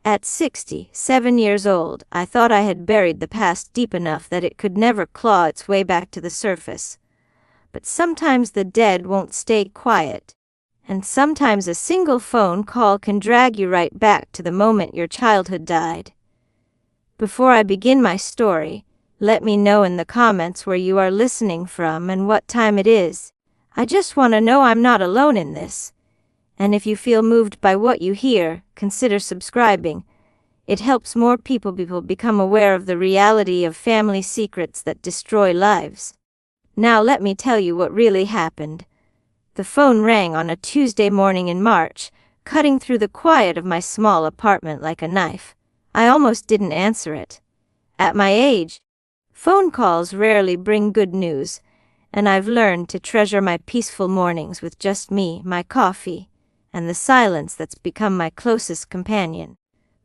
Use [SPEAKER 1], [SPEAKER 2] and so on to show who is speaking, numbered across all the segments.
[SPEAKER 1] At 67 years old, I thought I had buried the past deep enough that it could never claw its way back to the surface. But sometimes the dead won't stay quiet. And sometimes a single phone call can drag you right back to the moment your childhood died. Before I begin my story, let me know in the comments where you are listening from and what time it is. I just want to know I'm not alone in this. And if you feel moved by what you hear, consider subscribing. It helps more people become aware of the reality of family secrets that destroy lives. Now let me tell you what really happened. The phone rang on a Tuesday morning in March, cutting through the quiet of my small apartment like a knife. I almost didn't answer it. At my age, phone calls rarely bring good news, and I've learned to treasure my peaceful mornings with just me, my coffee, and the silence that's become my closest companion.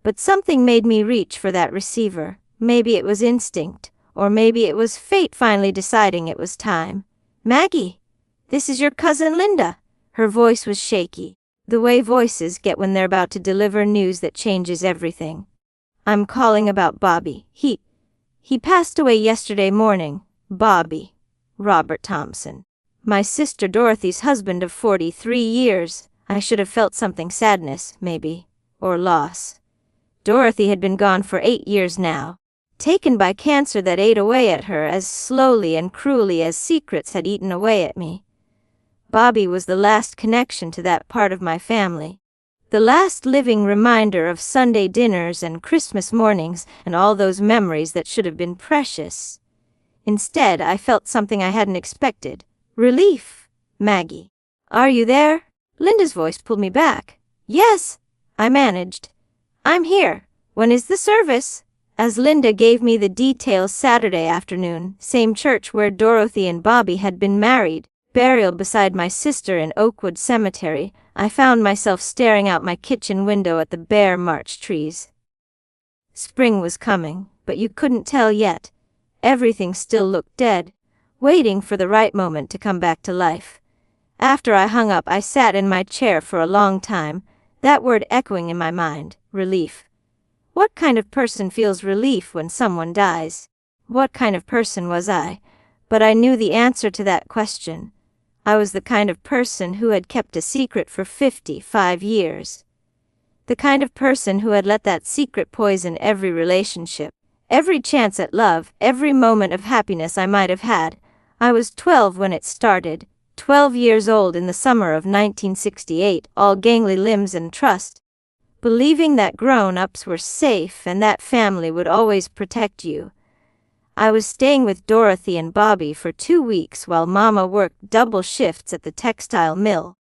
[SPEAKER 1] But something made me reach for that receiver. Maybe it was instinct, or maybe it was fate finally deciding it was time. "Maggie, this is your cousin Linda." Her voice was shaky, the way voices get when they're about to deliver news that changes everything. "I'm calling about Bobby. He passed away yesterday morning." Bobby. Robert Thompson. My sister Dorothy's husband of 43 years. I should have felt something, sadness, maybe, or loss. Dorothy had been gone for 8 years now, taken by cancer that ate away at her as slowly and cruelly as secrets had eaten away at me. Bobby was the last connection to that part of my family. The last living reminder of Sunday dinners and Christmas mornings and all those memories that should have been precious. Instead, I felt something I hadn't expected. Relief. "Maggie, are you there?" Linda's voice pulled me back. "Yes," I managed. "I'm here. When is the service?" As Linda gave me the details, Saturday afternoon, same church where Dorothy and Bobby had been married, burial beside my sister in Oakwood Cemetery, I found myself staring out my kitchen window at the bare March trees. Spring was coming, but you couldn't tell yet. Everything still looked dead, waiting for the right moment to come back to life. After I hung up, I sat in my chair for a long time, that word echoing in my mind, relief. What kind of person feels relief when someone dies? What kind of person was I? But I knew the answer to that question. I was the kind of person who had kept a secret for 55 years. The kind of person who had let that secret poison every relationship, every chance at love, every moment of happiness I might have had. I was 12 when it started. 12 years old in the summer of 1968, all gangly limbs and trust, believing that grown-ups were safe and that family would always protect you. I was staying with Dorothy and Bobby for 2 weeks while Mama worked double shifts at the textile mill.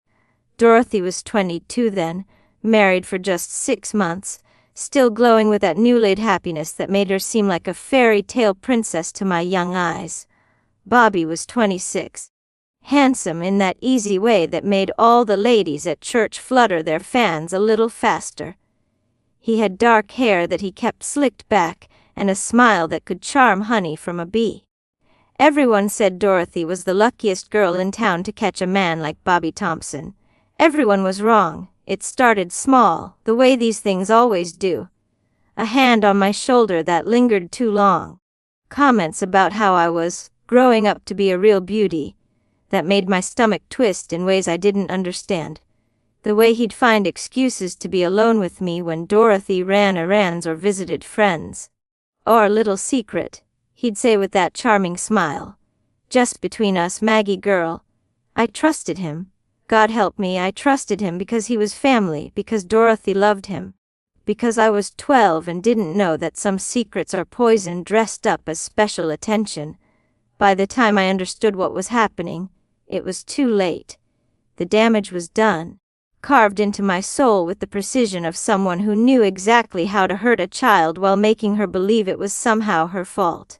[SPEAKER 1] Dorothy was 22 then, married for just 6 months, still glowing with that new-laid happiness that made her seem like a fairy tale princess to my young eyes. Bobby was 26. Handsome in that easy way that made all the ladies at church flutter their fans a little faster. He had dark hair that he kept slicked back, and a smile that could charm honey from a bee. Everyone said Dorothy was the luckiest girl in town to catch a man like Bobby Thompson. Everyone was wrong. It started small, the way these things always do. A hand on my shoulder that lingered too long. Comments about how I was growing up to be a real beauty, that made my stomach twist in ways I didn't understand. The way he'd find excuses to be alone with me when Dorothy ran errands or visited friends. Or a little secret, he'd say with that charming smile. "Just between us, Maggie girl." I trusted him. God help me, I trusted him because he was family, because Dorothy loved him. Because I was 12 and didn't know that some secrets are poison dressed up as special attention. By the time I understood what was happening, it was too late. The damage was done, carved into my soul with the precision of someone who knew exactly how to hurt a child while making her believe it was somehow her fault.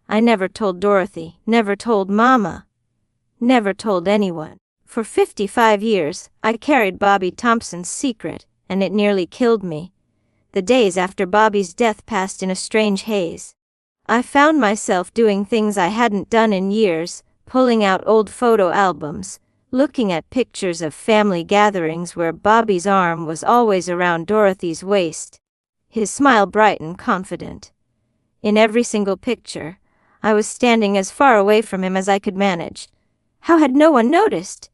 [SPEAKER 1] I never told Dorothy, never told Mama, never told anyone. For 55 years, I carried Bobby Thompson's secret, and it nearly killed me. The days after Bobby's death passed in a strange haze. I found myself doing things I hadn't done in years, pulling out old photo albums, looking at pictures of family gatherings where Bobby's arm was always around Dorothy's waist, his smile bright and confident. In every single picture, I was standing as far away from him as I could manage. How had no one noticed?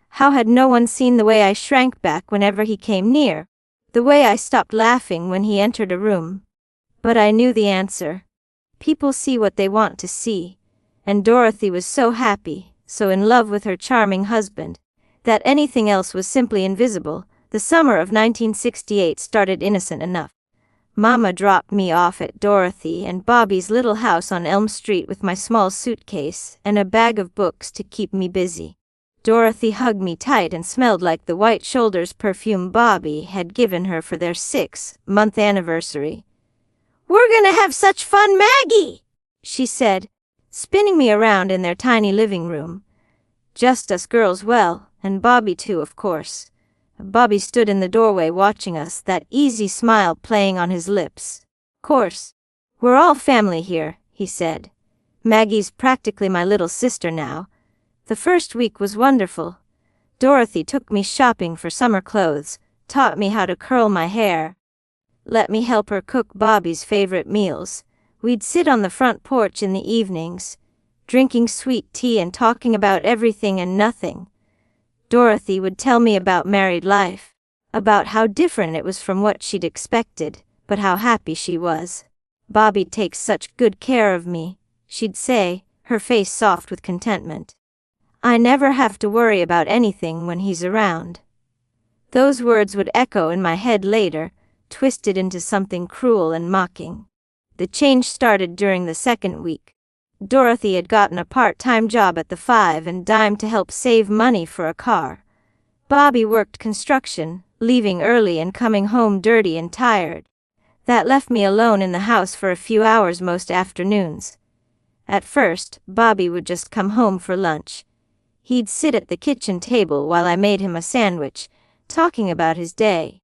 [SPEAKER 1] How had no one seen the way I shrank back whenever he came near? The way I stopped laughing when he entered a room? But I knew the answer. People see what they want to see, and Dorothy was so happy, so in love with her charming husband, that anything else was simply invisible. The summer of 1968 started innocent enough. Mama dropped me off at Dorothy and Bobby's little house on Elm Street with my small suitcase and a bag of books to keep me busy. Dorothy hugged me tight and smelled like the White Shoulders perfume Bobby had given her for their 6-month anniversary. "We're gonna have such fun, Maggie!" she said, spinning me around in their tiny living room. Just us girls, well, and Bobby too, of course. Bobby stood in the doorway watching us, that easy smile playing on his lips. "Course. We're all family here," he said. "Maggie's practically my little sister now." The first week was wonderful. Dorothy took me shopping for summer clothes, taught me how to curl my hair, let me help her cook Bobby's favorite meals. We'd sit on the front porch in the evenings, drinking sweet tea and talking about everything and nothing. Dorothy would tell me about married life, about how different it was from what she'd expected, but how happy she was. "Bobby takes such good care of me," she'd say, her face soft with contentment. "I never have to worry about anything when he's around." Those words would echo in my head later, twisted into something cruel and mocking. The change started during the second week. Dorothy had gotten a part-time job at the 5 and Dime to help save money for a car. Bobby worked construction, leaving early and coming home dirty and tired. That left me alone in the house for a few hours most afternoons. At first, Bobby would just come home for lunch. He'd sit at the kitchen table while I made him a sandwich, talking about his day,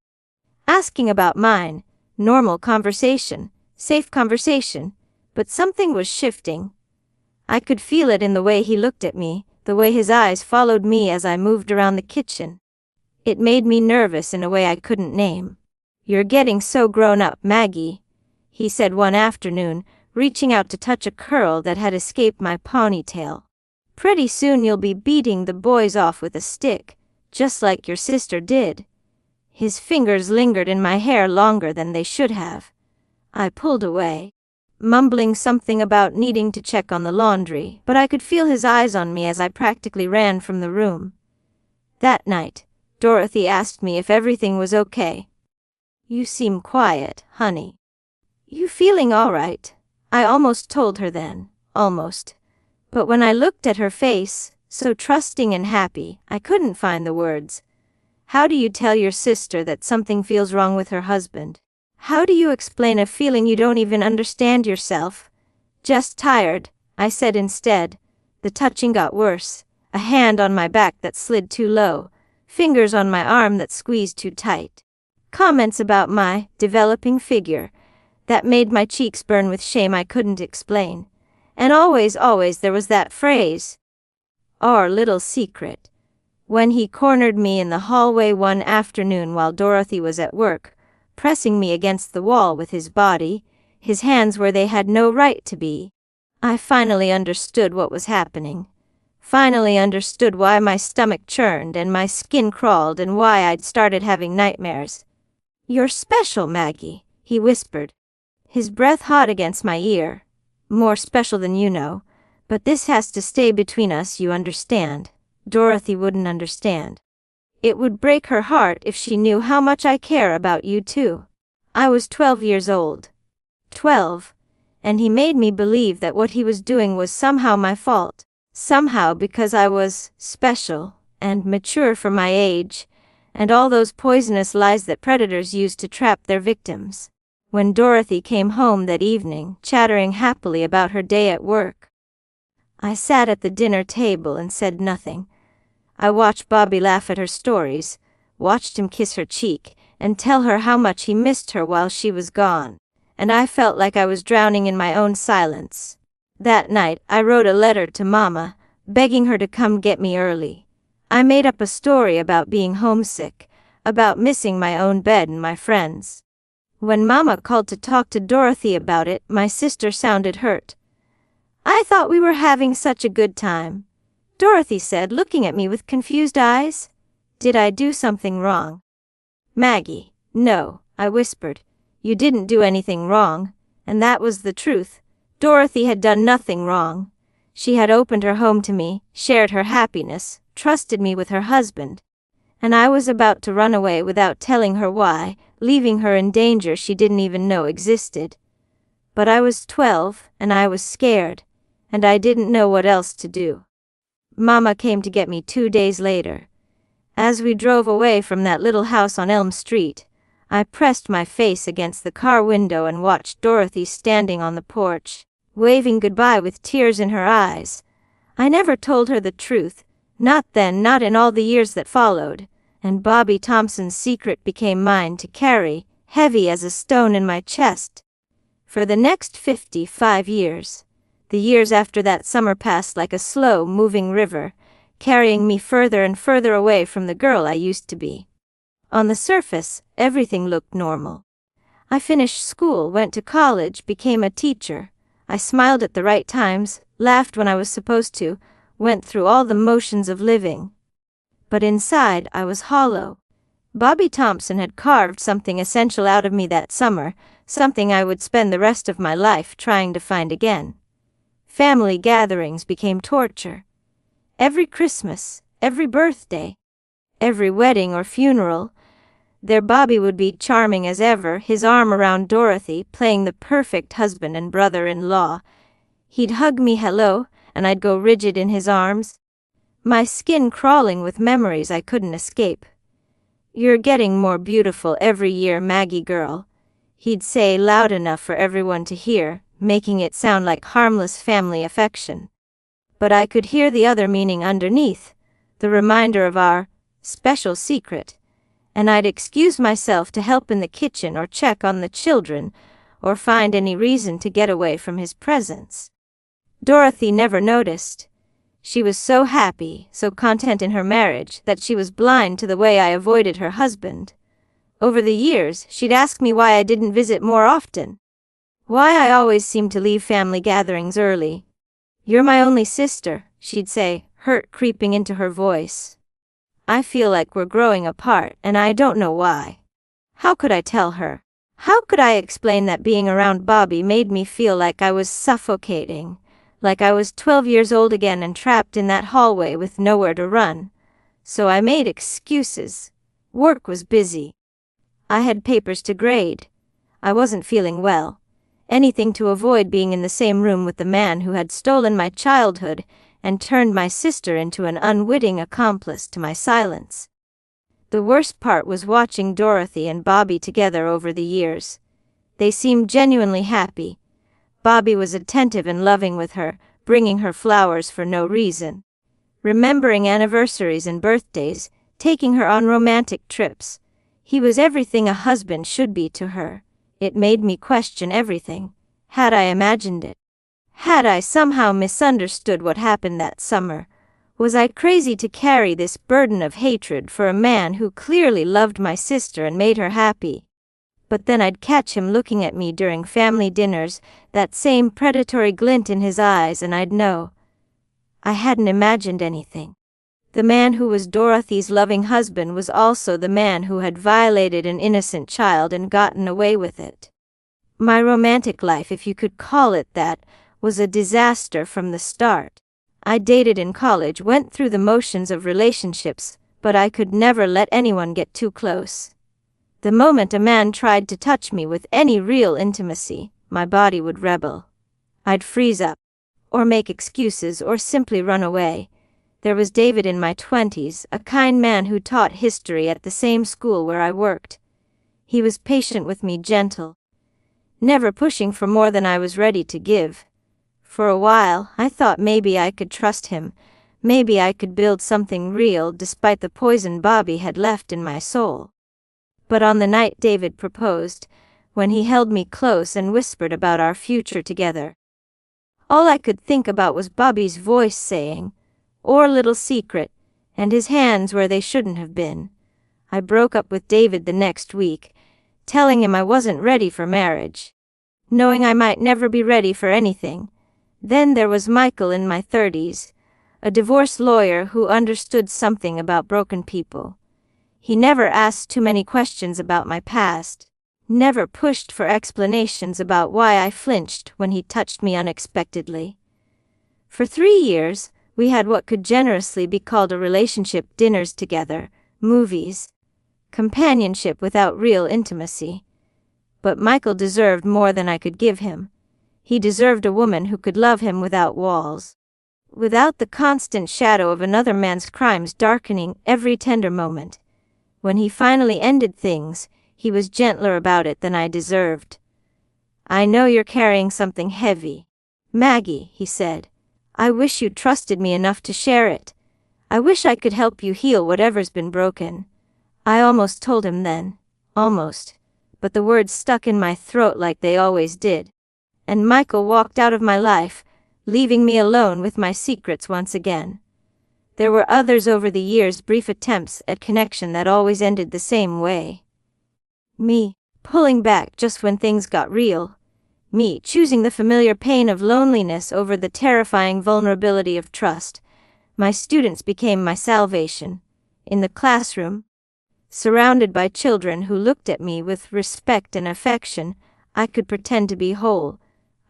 [SPEAKER 1] asking about mine. Normal conversation, safe conversation, but something was shifting. I could feel it in the way he looked at me, the way his eyes followed me as I moved around the kitchen. It made me nervous in a way I couldn't name. "You're getting so grown up, Maggie," he said one afternoon, reaching out to touch a curl that had escaped my ponytail. "Pretty soon you'll be beating the boys off with a stick, just like your sister did." His fingers lingered in my hair longer than they should have. I pulled away, mumbling something about needing to check on the laundry, but I could feel his eyes on me as I practically ran from the room. That night, Dorothy asked me if everything was okay. "You seem quiet, honey. You feeling all right?" I almost told her then, almost. But when I looked at her face, so trusting and happy, I couldn't find the words. How do you tell your sister that something feels wrong with her husband? How do you explain a feeling you don't even understand yourself? "Just tired," I said instead. The touching got worse, a hand on my back that slid too low, fingers on my arm that squeezed too tight. Comments about my developing figure that made my cheeks burn with shame I couldn't explain. And always there was that phrase, "our little secret." When he cornered me in the hallway one afternoon while Dorothy was at work, pressing me against the wall with his body, his hands where they had no right to be, I finally understood what was happening. Finally understood why my stomach churned and my skin crawled and why I'd started having nightmares. "You're special, Maggie," he whispered, his breath hot against my ear. "More special than you know, but this has to stay between us, you understand." Dorothy wouldn't understand. It would break her heart if she knew how much I care about you too. I was 12 years old. 12. And he made me believe that what he was doing was somehow my fault. Somehow because I was special and mature for my age, and all those poisonous lies that predators use to trap their victims. When Dorothy came home that evening, chattering happily about her day at work, I sat at the dinner table and said nothing. I watched Bobby laugh at her stories, watched him kiss her cheek, and tell her how much he missed her while she was gone, and I felt like I was drowning in my own silence. That night, I wrote a letter to Mama, begging her to come get me early. I made up a story about being homesick, about missing my own bed and my friends. When Mama called to talk to Dorothy about it, my sister sounded hurt. "I thought we were having such a good time," Dorothy said, looking at me with confused eyes. "Did I do something wrong?" "Maggie, no," I whispered. "You didn't do anything wrong." And that was the truth. Dorothy had done nothing wrong. She had opened her home to me, shared her happiness, trusted me with her husband. And I was about to run away without telling her why, leaving her in danger she didn't even know existed. But I was 12, and I was scared, and I didn't know what else to do. Mama came to get me 2 days later. As we drove away from that little house on Elm Street, I pressed my face against the car window and watched Dorothy standing on the porch, waving goodbye with tears in her eyes. I never told her the truth, not then, not in all the years that followed, and Bobby Thompson's secret became mine to carry, heavy as a stone in my chest. For the next 55 years, the years after that summer passed like a slow-moving river, carrying me further and further away from the girl I used to be. On the surface, everything looked normal. I finished school, went to college, became a teacher. I smiled at the right times, laughed when I was supposed to, went through all the motions of living. But inside, I was hollow. Bobby Thompson had carved something essential out of me that summer, something I would spend the rest of my life trying to find again. Family gatherings became torture. Every Christmas, every birthday, every wedding or funeral, there Bobby would be charming as ever, his arm around Dorothy, playing the perfect husband and brother-in-law. He'd hug me hello, and I'd go rigid in his arms, my skin crawling with memories I couldn't escape. "You're getting more beautiful every year, Maggie girl," he'd say loud enough for everyone to hear, making it sound like harmless family affection. But I could hear the other meaning underneath, the reminder of our special secret. And I'd excuse myself to help in the kitchen or check on the children, or find any reason to get away from his presence. Dorothy never noticed. She was so happy, so content in her marriage, that she was blind to the way I avoided her husband. Over the years, she'd ask me why I didn't visit more often, why I always seemed to leave family gatherings early. "You're my only sister," she'd say, hurt creeping into her voice. "I feel like we're growing apart, and I don't know why." How could I tell her? How could I explain that being around Bobby made me feel like I was suffocating, like I was 12 years old again and trapped in that hallway with nowhere to run? So I made excuses. Work was busy. I had papers to grade. I wasn't feeling well. Anything to avoid being in the same room with the man who had stolen my childhood and turned my sister into an unwitting accomplice to my silence. The worst part was watching Dorothy and Bobby together over the years. They seemed genuinely happy. Bobby was attentive and loving with her, bringing her flowers for no reason, remembering anniversaries and birthdays, taking her on romantic trips. He was everything a husband should be to her. It made me question everything. Had I imagined it? Had I somehow misunderstood what happened that summer? Was I crazy to carry this burden of hatred for a man who clearly loved my sister and made her happy? But then I'd catch him looking at me during family dinners, that same predatory glint in his eyes, and I'd know I hadn't imagined anything. The man who was Dorothy's loving husband was also the man who had violated an innocent child and gotten away with it. My romantic life, if you could call it that, was a disaster from the start. I dated in college, went through the motions of relationships, but I could never let anyone get too close. The moment a man tried to touch me with any real intimacy, my body would rebel. I'd freeze up, or make excuses, or simply run away. There was David in my 20s, a kind man who taught history at the same school where I worked. He was patient with me, gentle, never pushing for more than I was ready to give. For a while, I thought maybe I could trust him, maybe I could build something real despite the poison Bobby had left in my soul. But on the night David proposed, when he held me close and whispered about our future together, all I could think about was Bobby's voice saying, "Or little secret," and his hands where they shouldn't have been. I broke up with David the next week, telling him I wasn't ready for marriage, knowing I might never be ready for anything. Then there was Michael in my 30s, a divorce lawyer who understood something about broken people. He never asked too many questions about my past, never pushed for explanations about why I flinched when he touched me unexpectedly. For 3 years, we had what could generously be called a relationship: dinners together, movies, companionship without real intimacy. But Michael deserved more than I could give him. He deserved a woman who could love him without walls, without the constant shadow of another man's crimes darkening every tender moment. When he finally ended things, he was gentler about it than I deserved. "I know you're carrying something heavy, Maggie," he said. "I wish you trusted me enough to share it. I wish I could help you heal whatever's been broken." I almost told him then, almost, but the words stuck in my throat like they always did. And Michael walked out of my life, leaving me alone with my secrets once again. There were others over the years, brief attempts at connection that always ended the same way. Me pulling back just when things got real. Me choosing the familiar pain of loneliness over the terrifying vulnerability of trust. My students became my salvation. In the classroom, surrounded by children who looked at me with respect and affection, I could pretend to be whole.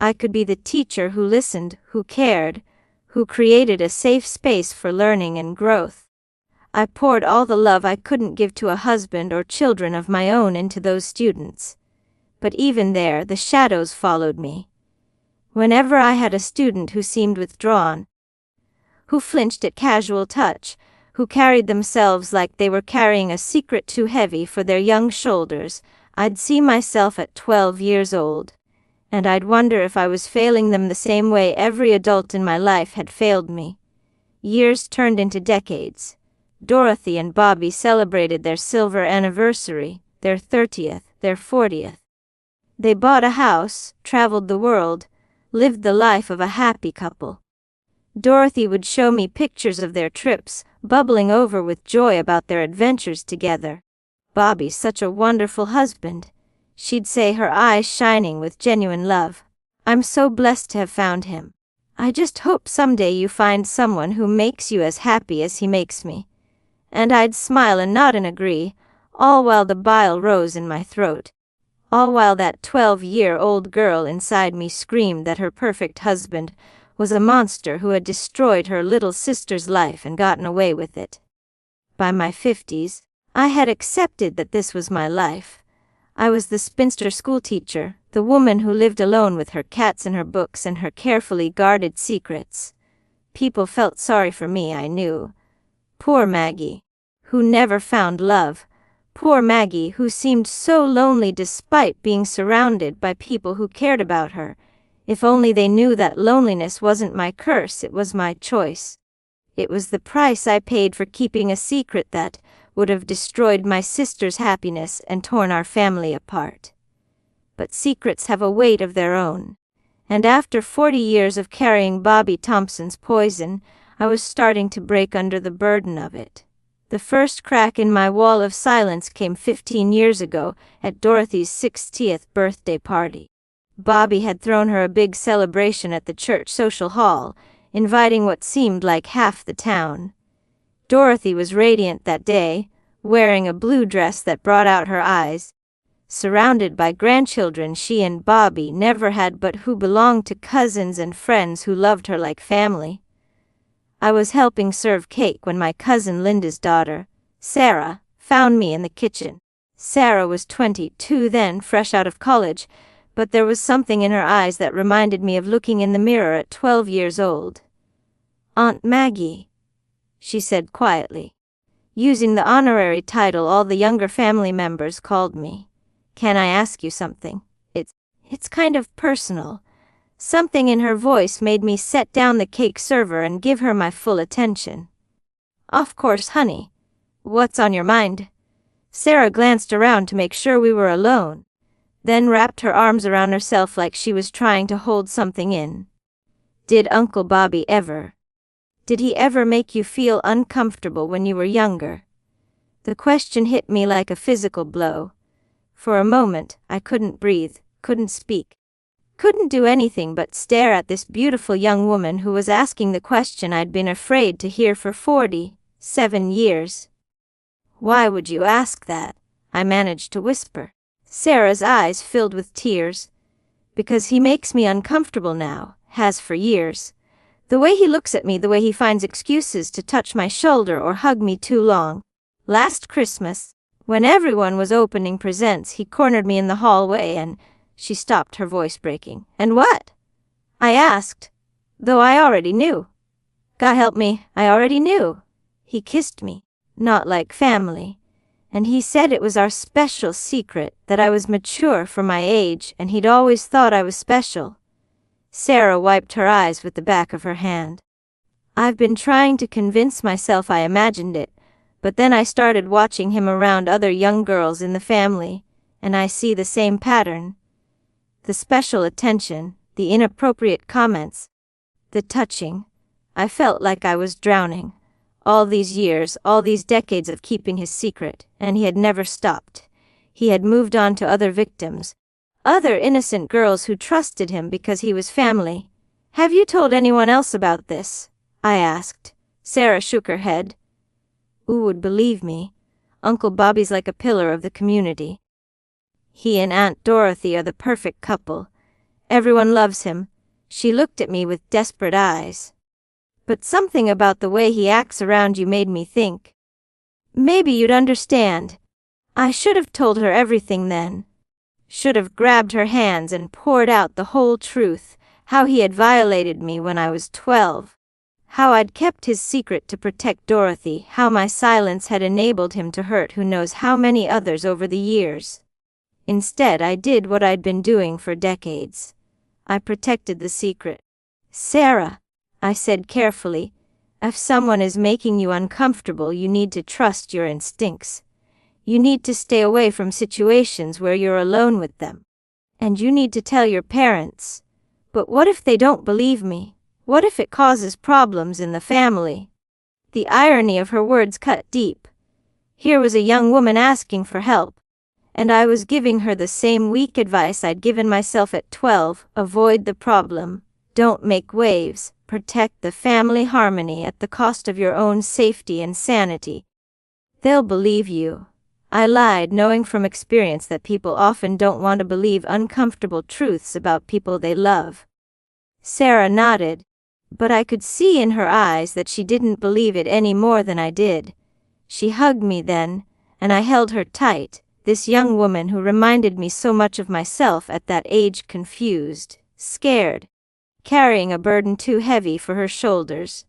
[SPEAKER 1] I could be the teacher who listened, who cared, who created a safe space for learning and growth. I poured all the love I couldn't give to a husband or children of my own into those students. But even there, the shadows followed me. Whenever I had a student who seemed withdrawn, who flinched at casual touch, who carried themselves like they were carrying a secret too heavy for their young shoulders, I'd see myself at 12 years old, and I'd wonder if I was failing them the same way every adult in my life had failed me. Years turned into decades. Dorothy and Bobby celebrated their silver anniversary, their 30th, their 40th. They bought a house, traveled the world, lived the life of a happy couple. Dorothy would show me pictures of their trips, bubbling over with joy about their adventures together. "Bobby's such a wonderful husband," she'd say, her eyes shining with genuine love. "I'm so blessed to have found him. I just hope someday you find someone who makes you as happy as he makes me." And I'd smile and nod and agree, all while the bile rose in my throat. All while that 12-year-old girl inside me screamed that her perfect husband was a monster who had destroyed her little sister's life and gotten away with it. By my 50s, I had accepted that this was my life. I was the spinster schoolteacher, the woman who lived alone with her cats and her books and her carefully guarded secrets. People felt sorry for me, I knew. Poor Maggie, who never found love. Poor Maggie, who seemed so lonely despite being surrounded by people who cared about her. If only they knew that loneliness wasn't my curse, it was my choice. It was the price I paid for keeping a secret that would have destroyed my sister's happiness and torn our family apart. But secrets have a weight of their own. And after 40 years of carrying Bobby Thompson's poison, I was starting to break under the burden of it. The first crack in my wall of silence came 15 years ago at Dorothy's 60th birthday party. Bobby had thrown her a big celebration at the church social hall, inviting what seemed like half the town. Dorothy was radiant that day, wearing a blue dress that brought out her eyes. Surrounded by grandchildren she and Bobby never had but who belonged to cousins and friends who loved her like family. I was helping serve cake when my cousin Linda's daughter, Sarah, found me in the kitchen. Sarah was 22 then, fresh out of college, but there was something in her eyes that reminded me of looking in the mirror at 12 years old. "Aunt Maggie," she said quietly, using the honorary title all the younger family members called me. "Can I ask you something? It's kind of personal." Something in her voice made me set down the cake server and give her my full attention. "Of course, honey. What's on your mind?" Sarah glanced around to make sure we were alone, then wrapped her arms around herself like she was trying to hold something in. "Did Uncle Bobby ever? Did he ever make you feel uncomfortable when you were younger?" The question hit me like a physical blow. For a moment, I couldn't breathe, couldn't speak, couldn't do anything but stare at this beautiful young woman who was asking the question I'd been afraid to hear for 47 years. "Why would you ask that?" I managed to whisper. Sarah's eyes filled with tears. "Because he makes me uncomfortable now, has for years. The way he looks at me, the way he finds excuses to touch my shoulder or hug me too long. Last Christmas, when everyone was opening presents, he cornered me in the hallway and—" She stopped, her voice breaking. "And what?" I asked, though I already knew. God help me, I already knew. He kissed me, not like family, and he said it was our special secret, that I was mature for my age and he'd always thought I was special. Sarah wiped her eyes with the back of her hand. "I've been trying to convince myself I imagined it, but then I started watching him around other young girls in the family, and I see the same pattern. The special attention, the inappropriate comments, the touching. I felt like I was drowning. All these years, all these decades of keeping his secret, and he had never stopped. He had moved on to other victims, other innocent girls who trusted him because he was family. Have you told anyone else about this?" I asked. Sarah shook her head. "Who would believe me? Uncle Bobby's like a pillar of the community. He and Aunt Dorothy are the perfect couple. Everyone loves him." She looked at me with desperate eyes. "But something about the way he acts around you made me think. Maybe you'd understand. I should have told her everything then. Should have grabbed her hands and poured out the whole truth, how he had violated me when I was 12. How I'd kept his secret to protect Dorothy, how my silence had enabled him to hurt who knows how many others over the years. Instead, I did what I'd been doing for decades. I protected the secret." "Sarah," I said carefully, "if someone is making you uncomfortable, you need to trust your instincts. You need to stay away from situations where you're alone with them. And you need to tell your parents. But what if they don't believe me? What if it causes problems in the family?" The irony of her words cut deep. Here was a young woman asking for help, and I was giving her the same weak advice I'd given myself at 12. Avoid the problem. Don't make waves. Protect the family harmony at the cost of your own safety and sanity. They'll believe you. I lied, knowing from experience that people often don't want to believe uncomfortable truths about people they love. Sarah nodded, but I could see in her eyes that she didn't believe it any more than I did. She hugged me then, and I held her tight, this young woman who reminded me so much of myself at that age, confused, scared, carrying a burden too heavy for her shoulders.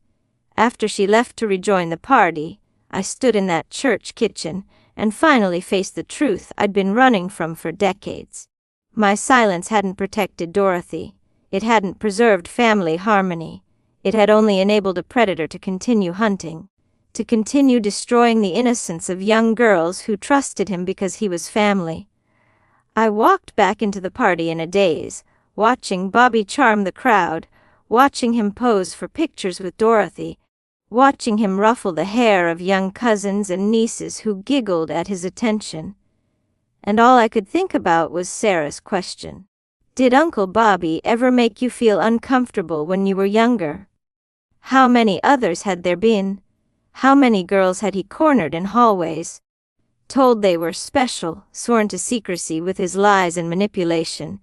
[SPEAKER 1] After she left to rejoin the party, I stood in that church kitchen and finally faced the truth I'd been running from for decades. My silence hadn't protected Dorothy. It hadn't preserved family harmony. It had only enabled a predator to continue hunting, to continue destroying the innocence of young girls who trusted him because he was family. I walked back into the party in a daze, watching Bobby charm the crowd, watching him pose for pictures with Dorothy, watching him ruffle the hair of young cousins and nieces who giggled at his attention. And all I could think about was Sarah's question. Did Uncle Bobby ever make you feel uncomfortable when you were younger? How many others had there been? How many girls had he cornered in hallways, told they were special, sworn to secrecy with his lies and manipulation?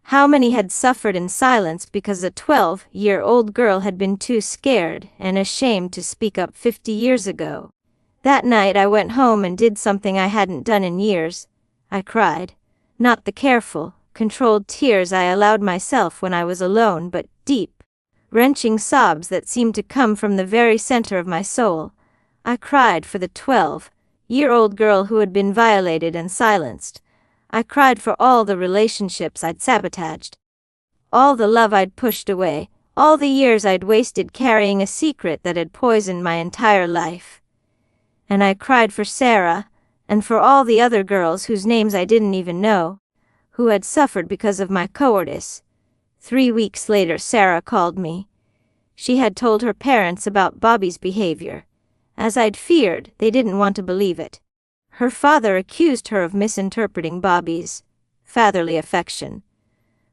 [SPEAKER 1] How many had suffered in silence because a 12-year-old girl had been too scared and ashamed to speak up 50 years ago? That night I went home and did something I hadn't done in years. I cried. Not the careful, controlled tears I allowed myself when I was alone, but deep, wrenching sobs that seemed to come from the very center of my soul. I cried for the 12-year-old girl who had been violated and silenced. I cried for all the relationships I'd sabotaged, all the love I'd pushed away, all the years I'd wasted carrying a secret that had poisoned my entire life. And I cried for Sarah, and for all the other girls whose names I didn't even know, who had suffered because of my cowardice. 3 weeks later, Sarah called me. She had told her parents about Bobby's behavior. As I'd feared, they didn't want to believe it. Her father accused her of misinterpreting Bobby's fatherly affection.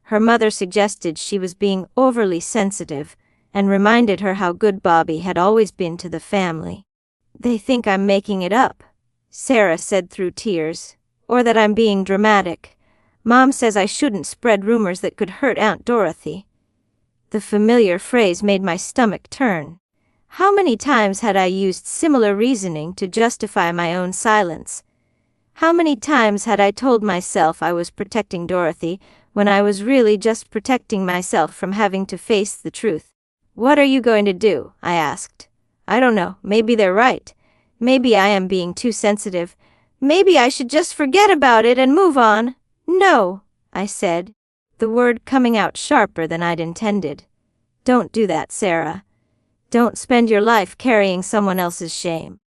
[SPEAKER 1] Her mother suggested she was being overly sensitive and reminded her how good Bobby had always been to the family. "They think I'm making it up," Sarah said through tears, "or that I'm being dramatic. Mom says I shouldn't spread rumors that could hurt Aunt Dorothy." The familiar phrase made my stomach turn. How many times had I used similar reasoning to justify my own silence? How many times had I told myself I was protecting Dorothy when I was really just protecting myself from having to face the truth? "What are you going to do?" I asked. "I don't know. Maybe they're right. Maybe I am being too sensitive. Maybe I should just forget about it and move on." "No," I said, the word coming out sharper than I'd intended. "Don't do that, Sarah. Don't spend your life carrying someone else's shame.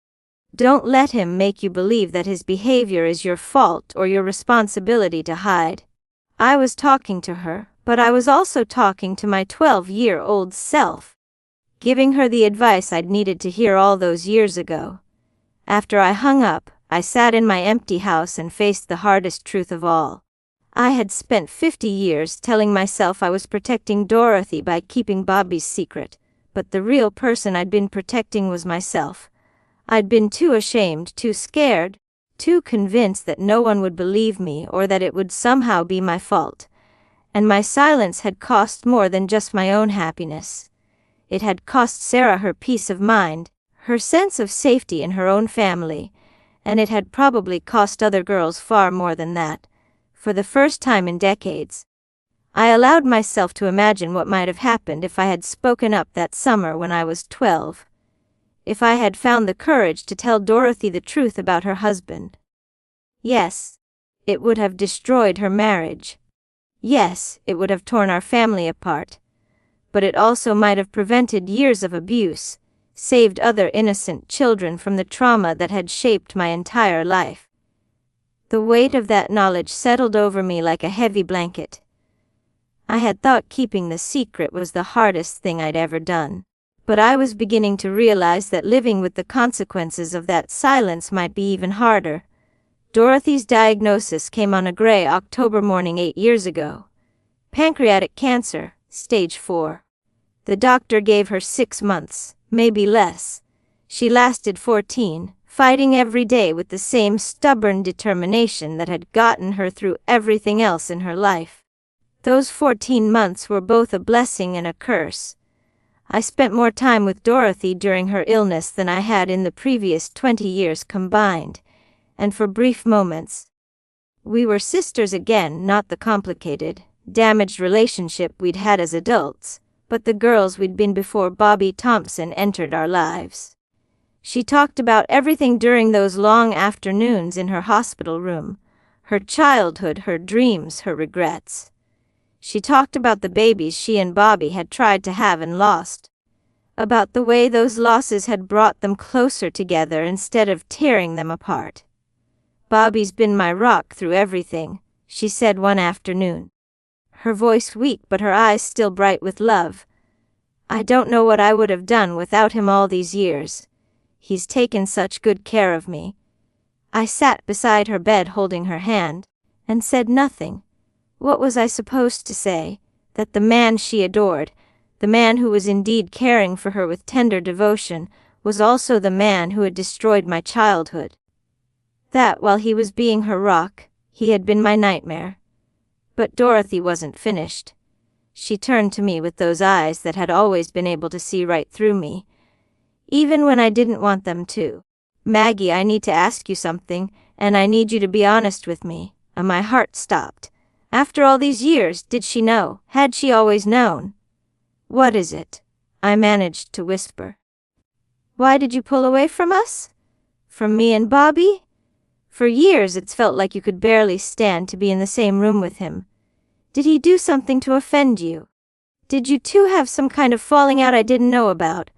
[SPEAKER 1] Don't let him make you believe that his behavior is your fault or your responsibility to hide." I was talking to her, but I was also talking to my 12-year-old self, giving her the advice I'd needed to hear all those years ago. After I hung up, I sat in my empty house and faced the hardest truth of all. I had spent 50 years telling myself I was protecting Dorothy by keeping Bobby's secret, but the real person I'd been protecting was myself. I'd been too ashamed, too scared, too convinced that no one would believe me or that it would somehow be my fault. And my silence had cost more than just my own happiness. It had cost Sarah her peace of mind, her sense of safety in her own family, and it had probably cost other girls far more than that. For the first time in decades, I allowed myself to imagine what might have happened if I had spoken up that summer when I was 12. If I had found the courage to tell Dorothy the truth about her husband. Yes, it would have destroyed her marriage. Yes, it would have torn our family apart. But it also might have prevented years of abuse, saved other innocent children from the trauma that had shaped my entire life. The weight of that knowledge settled over me like a heavy blanket. I had thought keeping the secret was the hardest thing I'd ever done. But I was beginning to realize that living with the consequences of that silence might be even harder. Dorothy's diagnosis came on a gray October morning 8 years ago. Pancreatic cancer, stage 4. The doctor gave her 6 months, maybe less. She lasted 14, fighting every day with the same stubborn determination that had gotten her through everything else in her life. Those 14 months were both a blessing and a curse. I spent more time with Dorothy during her illness than I had in the previous 20 years combined, and for brief moments, we were sisters again, not the complicated, damaged relationship we'd had as adults, but the girls we'd been before Bobby Thompson entered our lives. She talked about everything during those long afternoons in her hospital room, her childhood, her dreams, her regrets. She talked about the babies she and Bobby had tried to have and lost, about the way those losses had brought them closer together instead of tearing them apart. "Bobby's been my rock through everything," she said one afternoon, her voice weak but her eyes still bright with love. "I don't know what I would have done without him all these years. He's taken such good care of me." I sat beside her bed holding her hand, and said nothing. What was I supposed to say? That the man she adored, the man who was indeed caring for her with tender devotion, was also the man who had destroyed my childhood. That while he was being her rock, he had been my nightmare. But Dorothy wasn't finished. She turned to me with those eyes that had always been able to see right through me, even when I didn't want them to. "Maggie, I need to ask you something, and I need you to be honest with me." And my heart stopped. After all these years, did she know? Had she always known? "What is it?" I managed to whisper. "Why did you pull away from us? From me and Bobby? For years it's felt like you could barely stand to be in the same room with him. Did he do something to offend you? Did you two have some kind of falling out I didn't know about?"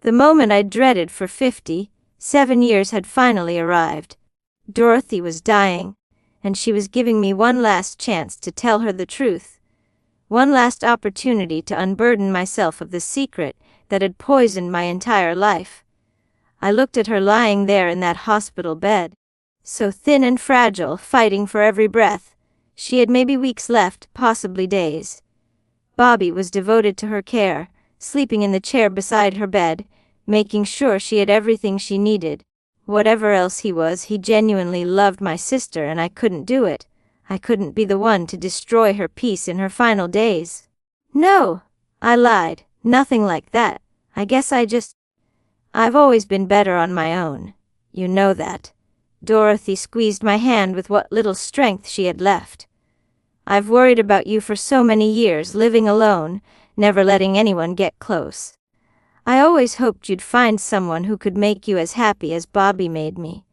[SPEAKER 1] The moment I dreaded for 57 years had finally arrived. Dorothy was dying, and she was giving me one last chance to tell her the truth. One last opportunity to unburden myself of the secret that had poisoned my entire life. I looked at her lying there in that hospital bed, So thin and fragile, fighting for every breath. She had maybe weeks left, possibly days. Bobby was devoted to her care, sleeping in the chair beside her bed, making sure she had everything she needed. Whatever else he was, he genuinely loved my sister, and I couldn't do it. I couldn't be the one to destroy her peace in her final days. No, I lied. Nothing like that. I guess I've always been better on my own. You know that. Dorothy squeezed my hand with what little strength she had left. I've worried about you for so many years, living alone, never letting anyone get close. I always hoped you'd find someone who could make you as happy as Bobby made me.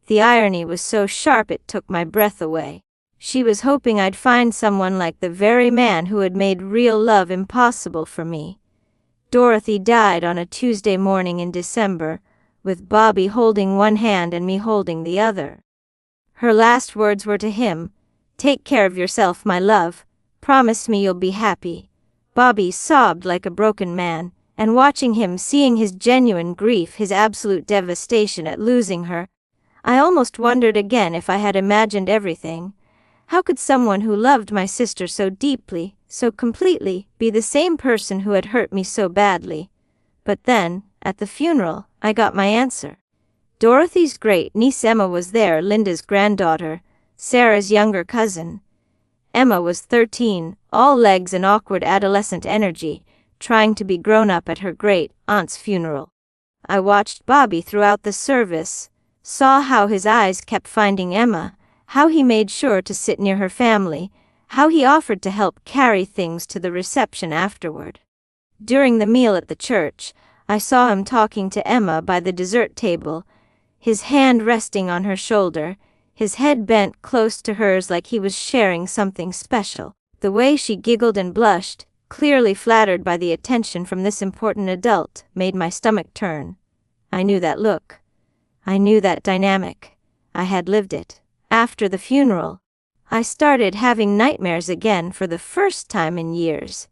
[SPEAKER 1] The irony was so sharp it took my breath away. She was hoping I'd find someone like the very man who had made real love impossible for me. Dorothy died on a Tuesday morning in December, with Bobby holding one hand and me holding the other. Her last words were to him, "Take care of yourself, my love. Promise me you'll be happy." Bobby sobbed like a broken man, and watching him, seeing his genuine grief, his absolute devastation at losing her, I almost wondered again if I had imagined everything. How could someone who loved my sister so deeply, so completely, be the same person who had hurt me so badly? But then, at the funeral, I got my answer. Dorothy's great-niece Emma was there, Linda's granddaughter, Sarah's younger cousin. Emma was 13, all legs and awkward adolescent energy, trying to be grown up at her great-aunt's funeral. I watched Bobby throughout the service, saw how his eyes kept finding Emma, how he made sure to sit near her family, how he offered to help carry things to the reception afterward. During the meal at the church, I saw him talking to Emma by the dessert table, his hand resting on her shoulder, his head bent close to hers like he was sharing something special. The way she giggled and blushed, clearly flattered by the attention from this important adult, made my stomach turn. I knew that look. I knew that dynamic. I had lived it. After the funeral, I started having nightmares again for the first time in years.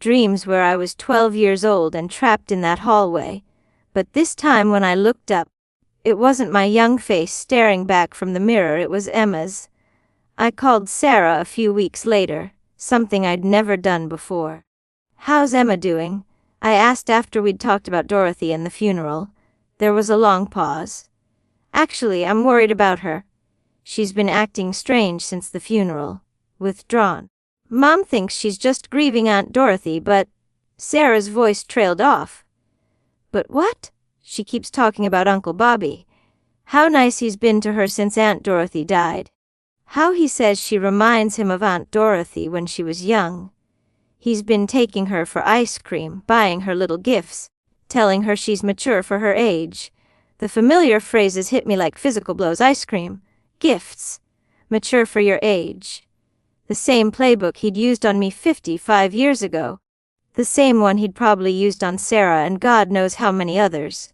[SPEAKER 1] Dreams where I was 12 years old and trapped in that hallway, but this time when I looked up, it wasn't my young face staring back from the mirror, it was Emma's. I called Sarah a few weeks later, something I'd never done before. "How's Emma doing?" I asked after we'd talked about Dorothy and the funeral. There was a long pause. "Actually, I'm worried about her. She's been acting strange since the funeral. Withdrawn. Mom thinks she's just grieving Aunt Dorothy, but..." Sarah's voice trailed off. "But what? She keeps talking about Uncle Bobby. How nice he's been to her since Aunt Dorothy died. How he says she reminds him of Aunt Dorothy when she was young. He's been taking her for ice cream, buying her little gifts, telling her she's mature for her age." The familiar phrases hit me like physical blows. Ice cream, gifts, mature for your age. The same playbook he'd used on me 55 years ago. The same one he'd probably used on Sarah and God knows how many others.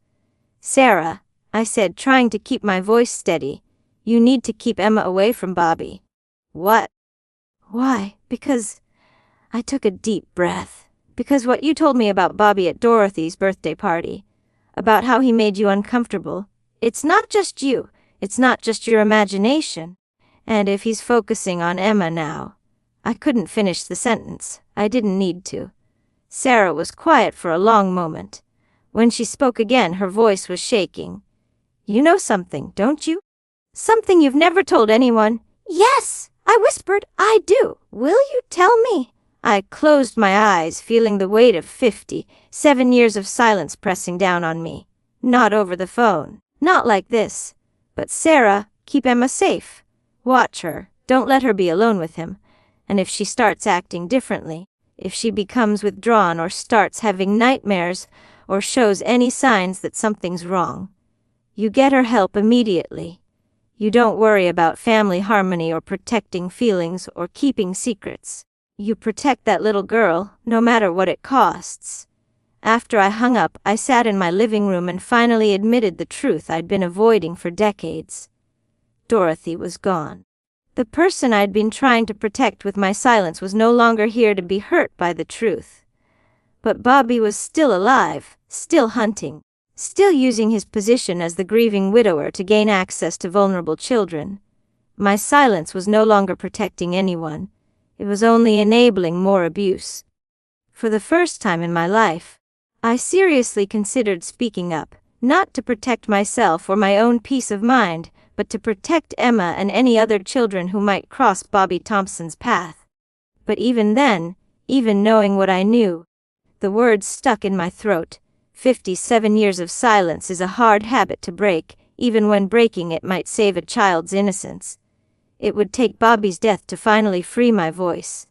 [SPEAKER 1] "Sarah," I said, trying to keep my voice steady, "you need to keep Emma away from Bobby." "What?" "Why? Because..." I took a deep breath. "Because what you told me about Bobby at Dorothy's birthday party, about how he made you uncomfortable, it's not just you, it's not just your imagination. And if he's focusing on Emma now..." I couldn't finish the sentence. I didn't need to. Sarah was quiet for a long moment. When she spoke again, her voice was shaking. "You know something, don't you? Something you've never told anyone." "Yes," I whispered, "I do. Will you tell me?" I closed my eyes, feeling the weight of 57 years of silence pressing down on me. "Not over the phone. Not like this. But Sarah, keep Emma safe. Watch her. Don't let her be alone with him. And if she starts acting differently, if she becomes withdrawn or starts having nightmares or shows any signs that something's wrong, you get her help immediately. You don't worry about family harmony or protecting feelings or keeping secrets. You protect that little girl, no matter what it costs." After I hung up, I sat in my living room and finally admitted the truth I'd been avoiding for decades. Dorothy was gone. The person I'd been trying to protect with my silence was no longer here to be hurt by the truth. But Bobby was still alive, still hunting, still using his position as the grieving widower to gain access to vulnerable children. My silence was no longer protecting anyone. It was only enabling more abuse. For the first time in my life, I seriously considered speaking up, not to protect myself or my own peace of mind, but to protect Emma and any other children who might cross Bobby Thompson's path. But even then, even knowing what I knew, the words stuck in my throat. 57 years of silence is a hard habit to break, even when breaking it might save a child's innocence. It would take Bobby's death to finally free my voice.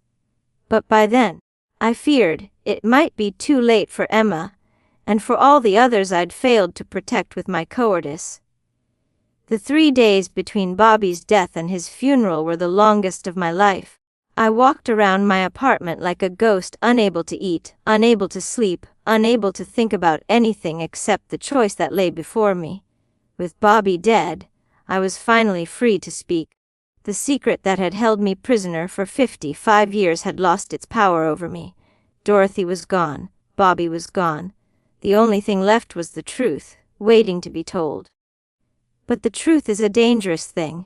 [SPEAKER 1] But by then, I feared it might be too late for Emma, and for all the others I'd failed to protect with my cowardice. The 3 days between Bobby's death and his funeral were the longest of my life. I walked around my apartment like a ghost, unable to eat, unable to sleep, unable to think about anything except the choice that lay before me. With Bobby dead, I was finally free to speak. The secret that had held me prisoner for 55 years had lost its power over me. Dorothy was gone. Bobby was gone. The only thing left was the truth, waiting to be told. But the truth is a dangerous thing.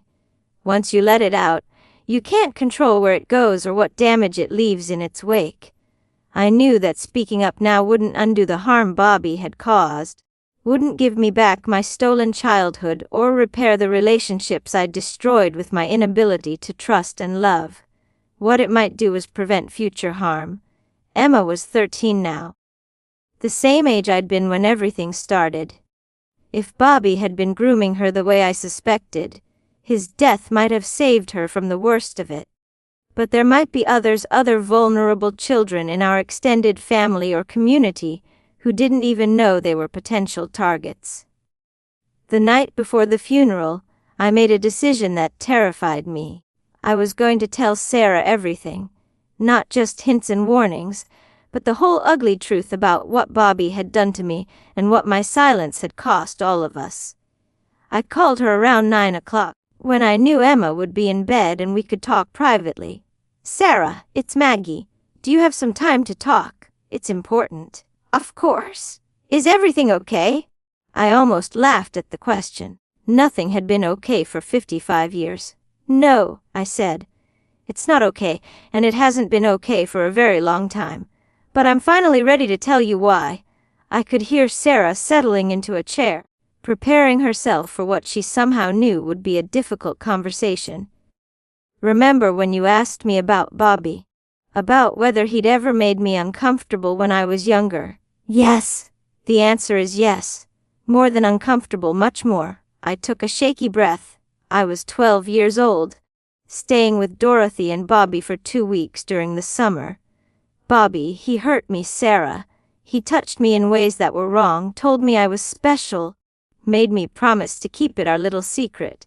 [SPEAKER 1] Once you let it out, you can't control where it goes or what damage it leaves in its wake. I knew that speaking up now wouldn't undo the harm Bobby had caused, wouldn't give me back my stolen childhood or repair the relationships I'd destroyed with my inability to trust and love. What it might do was prevent future harm. Emma was 13 now. The same age I'd been when everything started. If Bobby had been grooming her the way I suspected, his death might have saved her from the worst of it. But there might be other vulnerable children in our extended family or community who didn't even know they were potential targets. The night before the funeral, I made a decision that terrified me. I was going to tell Sarah everything, not just hints and warnings, but the whole ugly truth about what Bobby had done to me and what my silence had cost all of us. I called her around 9 o'clock, when I knew Emma would be in bed and we could talk privately. "Sarah, it's Maggie. Do you have some time to talk? It's important." "Of course. Is everything okay?" I almost laughed at the question. Nothing had been okay for 55 years. "No," I said. "It's not okay, and it hasn't been okay for a very long time. But I'm finally ready to tell you why." I could hear Sarah settling into a chair, preparing herself for what she somehow knew would be a difficult conversation. "Remember when you asked me about Bobby? About whether he'd ever made me uncomfortable when I was younger?" "Yes." "The answer is yes. More than uncomfortable, much more." I took a shaky breath. I was 12 years old, staying with Dorothy and Bobby for 2 weeks during the summer. Bobby, he hurt me, Sarah. He touched me in ways that were wrong, told me I was special, made me promise to keep it our little secret.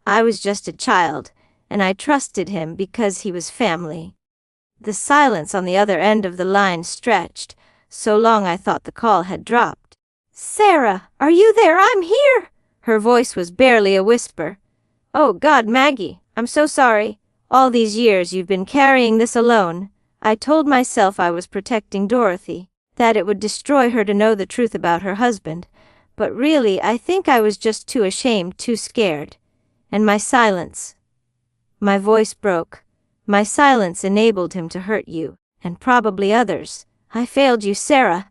[SPEAKER 1] I was just a child, and I trusted him because he was family. The silence on the other end of the line stretched, so long I thought the call had dropped. "Sarah, are you there? I'm here!" Her voice was barely a whisper. "Oh God, Maggie, I'm so sorry. All these years you've been carrying this alone." I told myself I was protecting Dorothy, that it would destroy her to know the truth about her husband. But really, I think I was just too ashamed, too scared. And my silence. My voice broke. My silence enabled him to hurt you, and probably others. "I failed you, Sarah.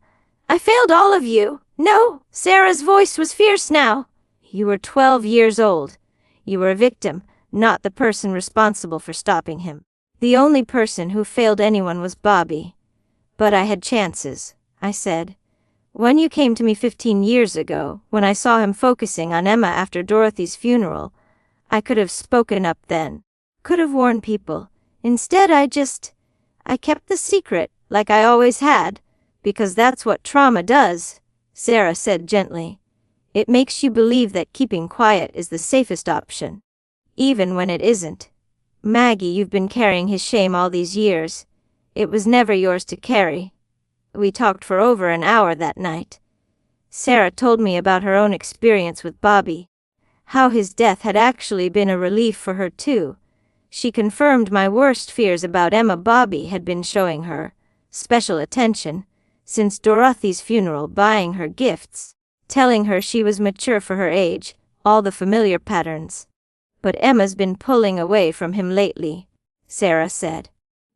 [SPEAKER 1] I failed all of you." "No!" Sarah's voice was fierce now. "You were 12 years old. You were a victim, not the person responsible for stopping him. The only person who failed anyone was Bobby. But I had chances," I said. "When you came to me 15 years ago, when I saw him focusing on Emma after Dorothy's funeral, I could have spoken up then. Could have warned people. Instead, I kept the secret, like I always had, because that's what trauma does," Sarah said gently. "It makes you believe that keeping quiet is the safest option, even when it isn't. Maggie, you've been carrying his shame all these years. It was never yours to carry." We talked for over an hour that night. Sarah told me about her own experience with Bobby, how his death had actually been a relief for her too. She confirmed my worst fears about Emma. Bobby had been showing her special attention since Dorothy's funeral, buying her gifts, telling her she was mature for her age, all the familiar patterns. But Emma's been pulling away from him lately, Sarah said.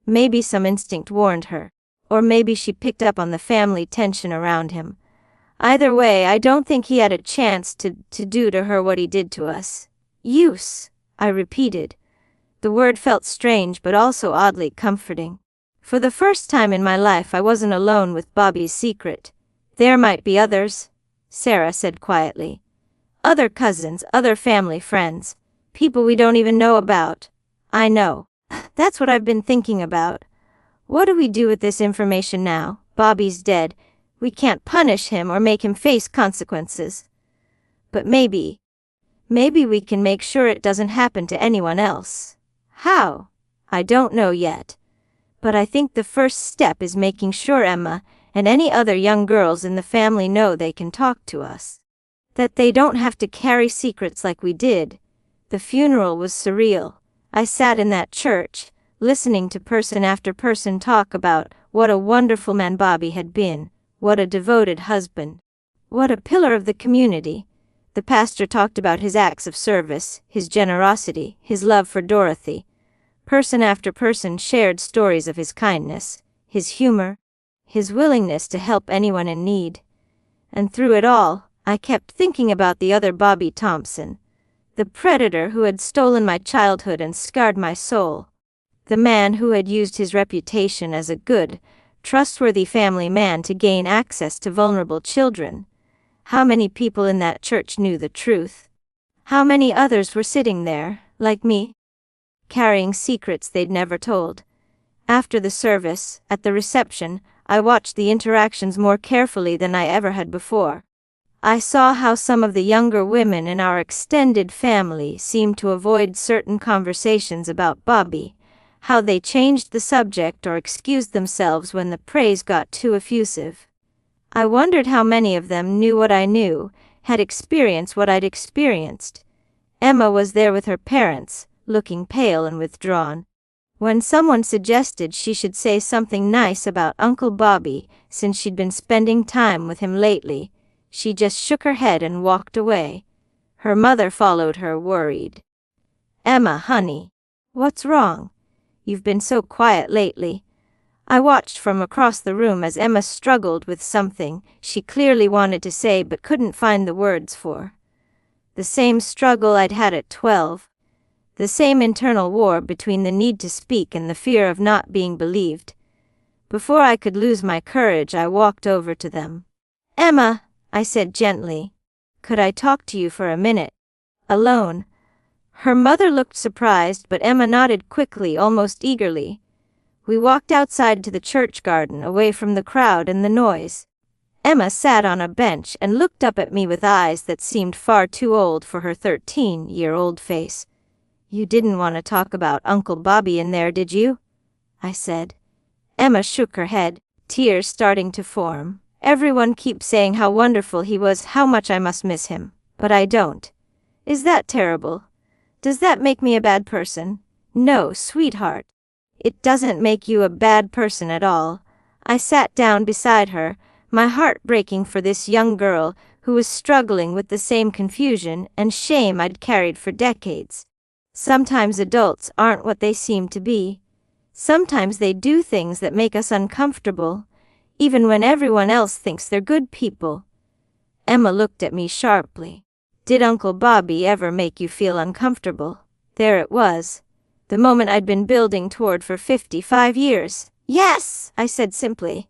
[SPEAKER 1] Maybe some instinct warned her, or maybe she picked up on the family tension around him. Either way, I don't think he had a chance to do to her what he did to us. Use, I repeated. The word felt strange but also oddly comforting. For the first time in my life I wasn't alone with Bobby's secret. There might be others, Sarah said quietly. Other cousins, other family friends, people we don't even know about. I know. That's what I've been thinking about. What do we do with this information now? Bobby's dead. We can't punish him or make him face consequences. But maybe we can make sure it doesn't happen to anyone else. How? I don't know yet. But I think the first step is making sure Emma and any other young girls in the family know they can talk to us. That they don't have to carry secrets like we did. The funeral was surreal. I sat in that church, listening to person after person talk about what a wonderful man Bobby had been, what a devoted husband, what a pillar of the community. The pastor talked about his acts of service, his generosity, his love for Dorothy. Person after person shared stories of his kindness, his humor, his willingness to help anyone in need. And through it all, I kept thinking about the other Bobby Thompson, the predator who had stolen my childhood and scarred my soul, the man who had used his reputation as a good, trustworthy family man to gain access to vulnerable children. How many people in that church knew the truth? How many others were sitting there, like me, carrying secrets they'd never told? After the service, at the reception, I watched the interactions more carefully than I ever had before. I saw how some of the younger women in our extended family seemed to avoid certain conversations about Bobby, how they changed the subject or excused themselves when the praise got too effusive. I wondered how many of them knew what I knew, had experienced what I'd experienced. Emma was there with her parents, looking pale and withdrawn. When someone suggested she should say something nice about Uncle Bobby since she'd been spending time with him lately, she just shook her head and walked away. Her mother followed her, worried. Emma, honey, what's wrong? You've been so quiet lately. I watched from across the room as Emma struggled with something she clearly wanted to say but couldn't find the words for. The same struggle I'd had at 12. The same internal war between the need to speak and the fear of not being believed. Before I could lose my courage, I walked over to them. Emma, I said gently, could I talk to you for a minute? Alone. Her mother looked surprised, but Emma nodded quickly, almost eagerly. We walked outside to the church garden, away from the crowd and the noise. Emma sat on a bench and looked up at me with eyes that seemed far too old for her 13-year-old face. You didn't want to talk about Uncle Bobby in there, did you? I said. Emma shook her head, tears starting to form. Everyone keeps saying how wonderful he was, how much I must miss him, but I don't. Is that terrible? Does that make me a bad person? No, sweetheart. It doesn't make you a bad person at all. I sat down beside her, my heart breaking for this young girl who was struggling with the same confusion and shame I'd carried for decades. Sometimes adults aren't what they seem to be. Sometimes they do things that make us uncomfortable, even when everyone else thinks they're good people. Emma looked at me sharply. Did Uncle Bobby ever make you feel uncomfortable? There it was. The moment I'd been building toward for 55 years. Yes, I said simply.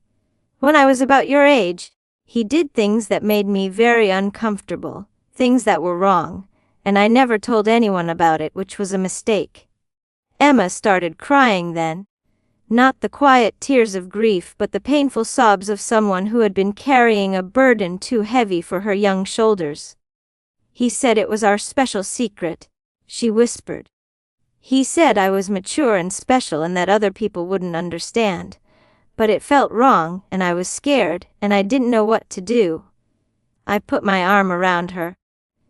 [SPEAKER 1] When I was about your age, he did things that made me very uncomfortable, things that were wrong, and I never told anyone about it, which was a mistake. Emma started crying then. Not the quiet tears of grief, but the painful sobs of someone who had been carrying a burden too heavy for her young shoulders. He said it was our special secret, she whispered. He said I was mature and special and that other people wouldn't understand. But it felt wrong, and I was scared, and I didn't know what to do. I put my arm around her.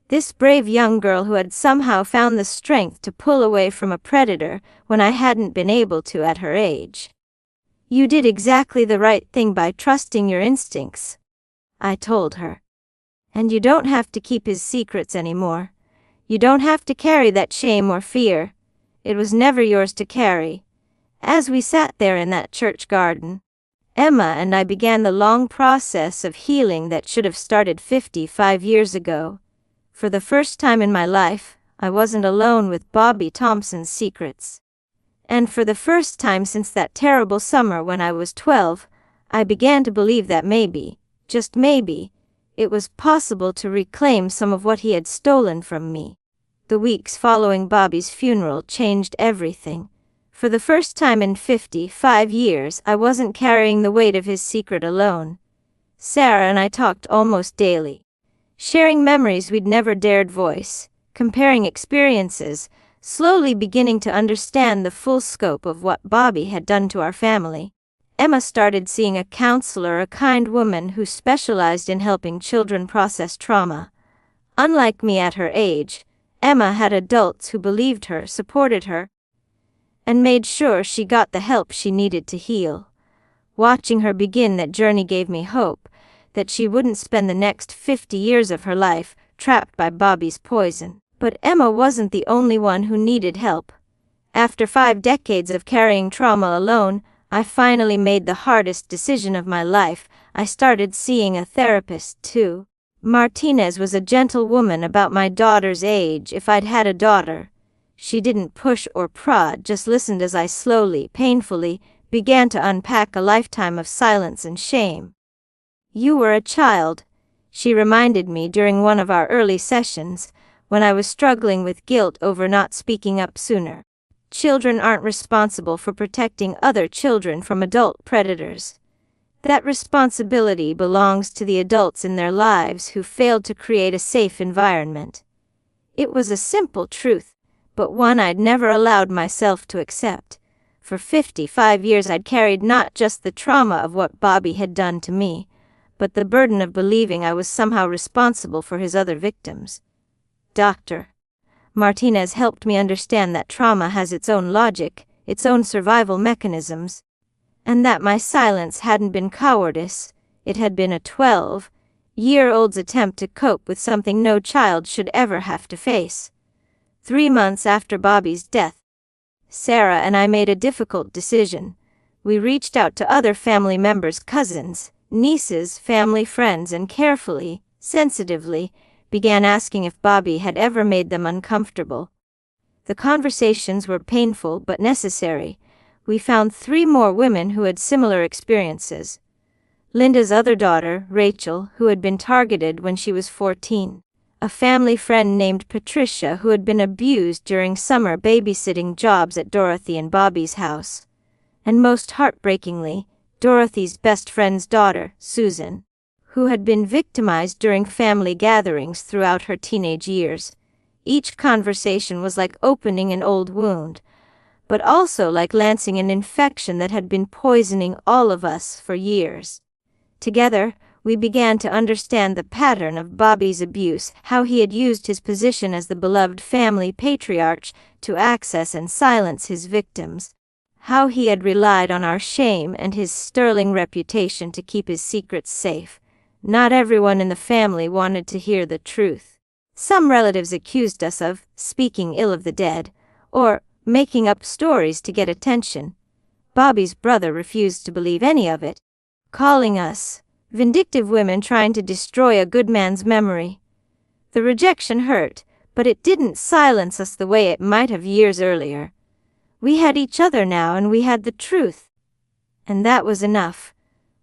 [SPEAKER 1] This brave young girl who had somehow found the strength to pull away from a predator when I hadn't been able to at her age. You did exactly the right thing by trusting your instincts, I told her. And you don't have to keep his secrets anymore. You don't have to carry that shame or fear. It was never yours to carry. As we sat there in that church garden, Emma and I began the long process of healing that should have started 55 years ago. For the first time in my life, I wasn't alone with Bobby Thompson's secrets. And for the first time since that terrible summer when I was 12, I began to believe that maybe, just maybe, it was possible to reclaim some of what he had stolen from me. The weeks following Bobby's funeral changed everything. For the first time in 55 years, I wasn't carrying the weight of his secret alone. Sarah and I talked almost daily, sharing memories we'd never dared voice, comparing experiences, slowly beginning to understand the full scope of what Bobby had done to our family. Emma started seeing a counselor, a kind woman who specialized in helping children process trauma. Unlike me at her age, Emma had adults who believed her, supported her, and made sure she got the help she needed to heal. Watching her begin that journey gave me hope that she wouldn't spend the next 50 years of her life trapped by Bobby's poison. But Emma wasn't the only one who needed help. After 5 decades of carrying trauma alone, I finally made the hardest decision of my life. I started seeing a therapist too. Martinez was a gentle woman about my daughter's age, if I'd had a daughter. She didn't push or prod, just listened as I slowly, painfully, began to unpack a lifetime of silence and shame. "You were a child," she reminded me during one of our early sessions, when I was struggling with guilt over not speaking up sooner. Children aren't responsible for protecting other children from adult predators. That responsibility belongs to the adults in their lives who failed to create a safe environment. It was a simple truth, but one I'd never allowed myself to accept. For 55 years I'd carried not just the trauma of what Bobby had done to me, but the burden of believing I was somehow responsible for his other victims. Dr. Martinez helped me understand that trauma has its own logic, its own survival mechanisms, and that my silence hadn't been cowardice, it had been a 12-year-old's attempt to cope with something no child should ever have to face. 3 months after Bobby's death, Sarah and I made a difficult decision. We reached out to other family members, cousins, nieces, family friends, and carefully, sensitively, began asking if Bobby had ever made them uncomfortable. The conversations were painful but necessary. We found 3 more women who had similar experiences. Linda's other daughter, Rachel, who had been targeted when she was 14. A family friend named Patricia, who had been abused during summer babysitting jobs at Dorothy and Bobby's house. And most heartbreakingly, Dorothy's best friend's daughter, Susan, who had been victimized during family gatherings throughout her teenage years. Each conversation was like opening an old wound, but also like lancing an infection that had been poisoning all of us for years. Together, we began to understand the pattern of Bobby's abuse, how he had used his position as the beloved family patriarch to access and silence his victims, how he had relied on our shame and his sterling reputation to keep his secrets safe. Not everyone in the family wanted to hear the truth. Some relatives accused us of speaking ill of the dead, or making up stories to get attention. Bobby's brother refused to believe any of it, calling us vindictive women trying to destroy a good man's memory. The rejection hurt, but it didn't silence us the way it might have years earlier. We had each other now, and we had the truth. And that was enough.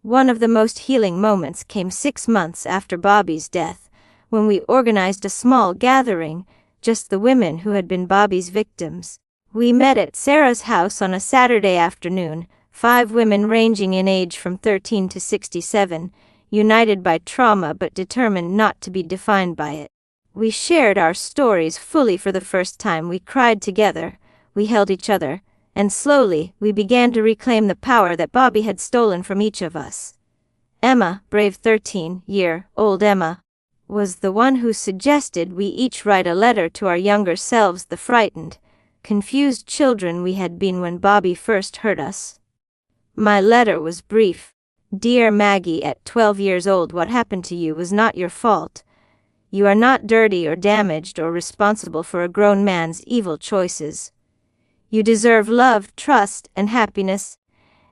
[SPEAKER 1] One of the most healing moments came 6 months after Bobby's death, when we organized a small gathering, just the women who had been Bobby's victims. We met at Sarah's house on a Saturday afternoon, 5 women ranging in age from 13 to 67, united by trauma but determined not to be defined by it. We shared our stories fully for the first time. We cried together, we held each other, and slowly we began to reclaim the power that Bobby had stolen from each of us. Emma, brave 13-year-old Emma, was the one who suggested we each write a letter to our younger selves, the frightened, confused children we had been when Bobby first hurt us. My letter was brief. Dear Maggie, at 12 years old, what happened to you was not your fault. You are not dirty or damaged or responsible for a grown man's evil choices. You deserve love, trust, and happiness,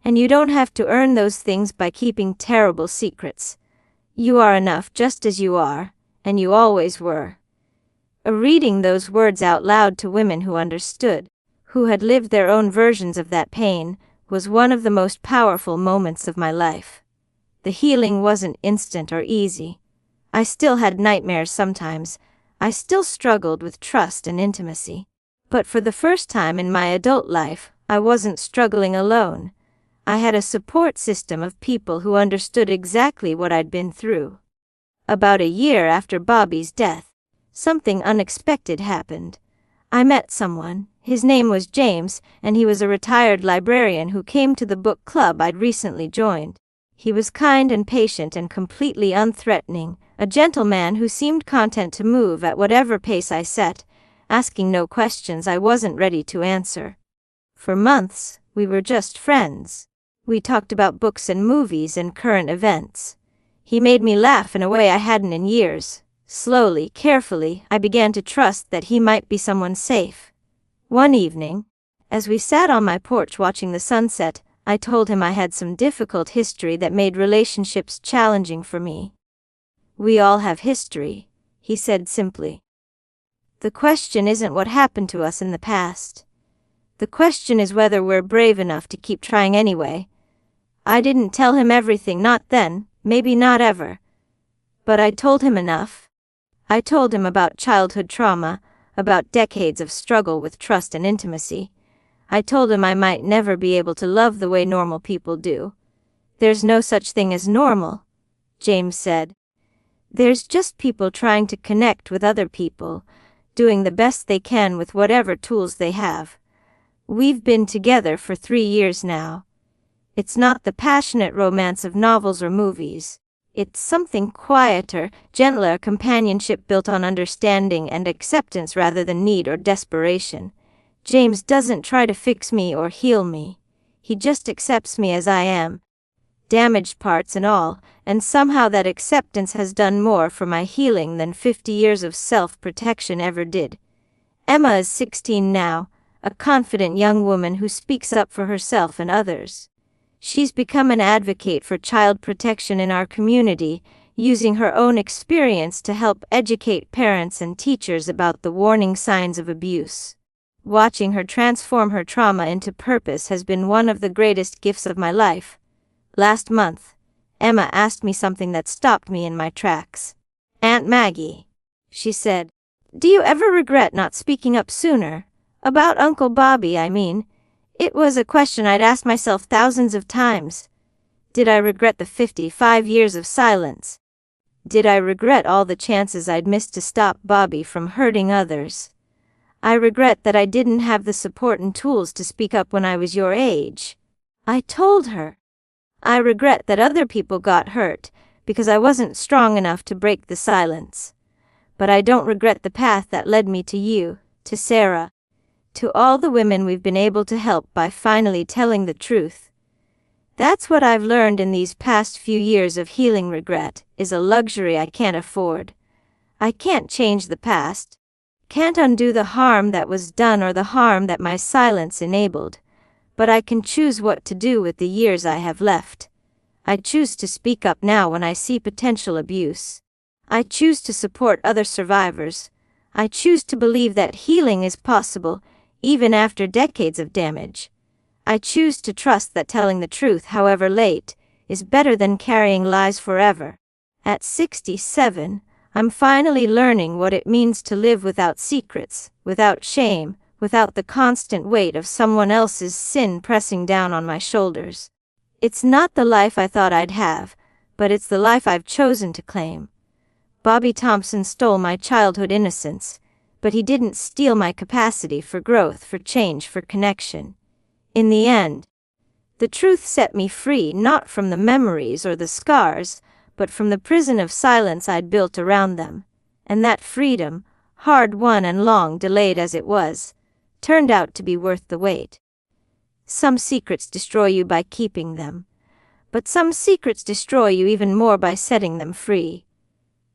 [SPEAKER 1] and you don't have to earn those things by keeping terrible secrets. You are enough just as you are, and you always were. Reading those words out loud to women who understood, who had lived their own versions of that pain, was one of the most powerful moments of my life. The healing wasn't instant or easy. I still had nightmares sometimes. I still struggled with trust and intimacy. But for the first time in my adult life, I wasn't struggling alone. I had a support system of people who understood exactly what I'd been through. About a year after Bobby's death, something unexpected happened. I met someone. His name was James, and he was a retired librarian who came to the book club I'd recently joined. He was kind and patient and completely unthreatening, a gentleman who seemed content to move at whatever pace I set, asking no questions I wasn't ready to answer. For months, we were just friends. We talked about books and movies and current events. He made me laugh in a way I hadn't in years. Slowly, carefully, I began to trust that he might be someone safe. One evening, as we sat on my porch watching the sunset, I told him I had some difficult history that made relationships challenging for me. "We all have history," he said simply. "The question isn't what happened to us in the past. The question is whether we're brave enough to keep trying anyway." I didn't tell him everything, not then, maybe not ever. But I told him enough. I told him about childhood trauma, about decades of struggle with trust and intimacy. I told him I might never be able to love the way normal people do. "There's no such thing as normal," James said. "There's just people trying to connect with other people, doing the best they can with whatever tools they have. We've been together for 3 years now. It's not the passionate romance of novels or movies. It's something quieter, gentler, companionship built on understanding and acceptance rather than need or desperation. James doesn't try to fix me or heal me. He just accepts me as I am, damaged parts and all, and somehow that acceptance has done more for my healing than 50 years of self-protection ever did." Emma is 16 now, a confident young woman who speaks up for herself and others. She's become an advocate for child protection in our community, using her own experience to help educate parents and teachers about the warning signs of abuse. Watching her transform her trauma into purpose has been one of the greatest gifts of my life. Last month, Emma asked me something that stopped me in my tracks. "Aunt Maggie," she said, "do you ever regret not speaking up sooner? About Uncle Bobby, I mean." It was a question I'd asked myself thousands of times. Did I regret the 55 years of silence? Did I regret all the chances I'd missed to stop Bobby from hurting others? I regret that I didn't have the support and tools to speak up when I was your age. I told her. I regret that other people got hurt because I wasn't strong enough to break the silence. But I don't regret the path that led me to you, to Sarah, to all the women we've been able to help by finally telling the truth. That's what I've learned in these past few years of healing. Regret is a luxury I can't afford. I can't change the past, can't undo the harm that was done or the harm that my silence enabled, but I can choose what to do with the years I have left. I choose to speak up now when I see potential abuse. I choose to support other survivors. I choose to believe that healing is possible, even after decades of damage. I choose to trust that telling the truth, however late, is better than carrying lies forever. At 67, I'm finally learning what it means to live without secrets, without shame, without the constant weight of someone else's sin pressing down on my shoulders. It's not the life I thought I'd have, but it's the life I've chosen to claim. Bobby Thompson stole my childhood innocence, but he didn't steal my capacity for growth, for change, for connection. In the end, the truth set me free, not from the memories or the scars, but from the prison of silence I'd built around them. And that freedom, hard-won and long delayed as it was, turned out to be worth the wait. Some secrets destroy you by keeping them, but some secrets destroy you even more by setting them free.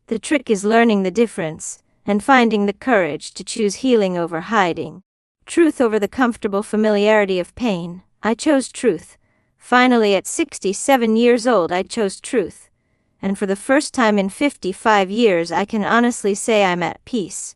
[SPEAKER 1] The trick is learning the difference and finding the courage to choose healing over hiding. Truth over the comfortable familiarity of pain. I chose truth. Finally, at 67 years old, I chose truth. And for the first time in 55 years, I can honestly say I'm at peace.